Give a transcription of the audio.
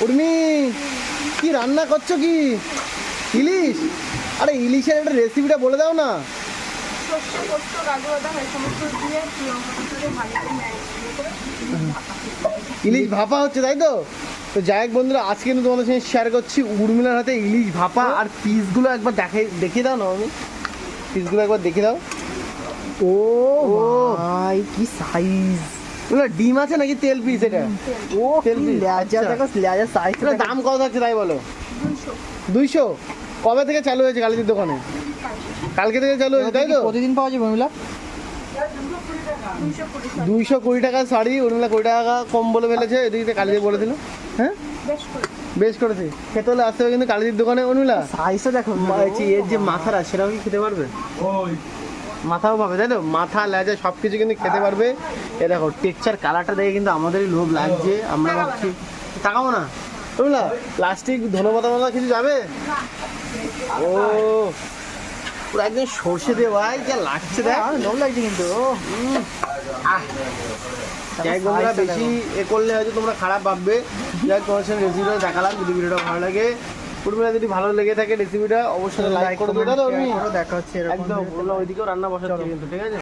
উর্মি কি রান্না করছো কি? ইলিশ? আরে ইলিশের একটা রেসিপিটা বলে দাও না। সর্ষে পোস্ত কাজু বাদাম এই সমস্ত দিয়ে লঙ্কা দিয়ে ভালো করে ম্যারিনেট করে ইলিশ ভাপা হচ্ছে তাই তো? তো যাই হোক বন্ধুরা, আজকে কিন্তু তোমাদের সঙ্গে শেয়ার করছি উর্মিলার হাতে ইলিশ ভাপা। আর পিসগুলো একবার দেখিয়ে দাও না, আমি পিসগুলো একবার দেখিয়ে দাও। ও ও ভাই কি সাইজ! এগুলো ডিম আছে নাকি তেল পিস এটা? ও তেল কি piece? লেজা আচ্ছা। দেখো, লেজা সাইজ। এটার দাম কত থাকছে তাই বলো? 200 200? কবে থেকে চালু হয়েছে কালীদের দোকানে? কালকে থেকে চালু হয়েছে তাই তো? প্রতিদিন পাওয়া যাবে উর্মিলা? 220 220 টাকার শাড়ি উর্মিলা 20 টাকা কম বলে ফেলেছে। এদিকে কালীদি বলেছিল। হ্যাঁ বেশ করে বেশ করেছে। খেতে হলে আসতে হবে কিন্তু কালীদির দোকানে উর্মিলা। সাইজটা দেখো। এর যে মাথাটা সেটাও কি খেতে পারবে? মাথাও পাবে তাই তো? মাথা লেজা সব কিছু কিন্তু খেতে পারবে। এ দেখো টেক্সচার কালারটা দেখে কিন্তু আমাদেরই লোভ লাগছে। আমরা ভাবছি তাকাবো না বুঝলা, প্লাস্টিক ধনেপাতা মতো কিছু যাবে। ও পুরো একদম সর্ষে দিয়ে ভাই যা লাগছে দেখ। লোভ লাগছে কিন্তু। যাই হোক বন্ধুরা, বেশি এ করলে হয়তো তোমরা খারাপ ভাববে। যাই হোক তোমার সঙ্গে রেসিপিটা দেখালাম। যদি ভিডিওটা ভালো লাগে, উর্মিলা যদি ভালো লেগে থাকে রেসিপিটা অবশ্যই লাইক করে দেবে। দেখা হচ্ছে এরকম। একদম ওইদিকেও রান্না বসাচ্ছে কিন্তু, ঠিক আছে।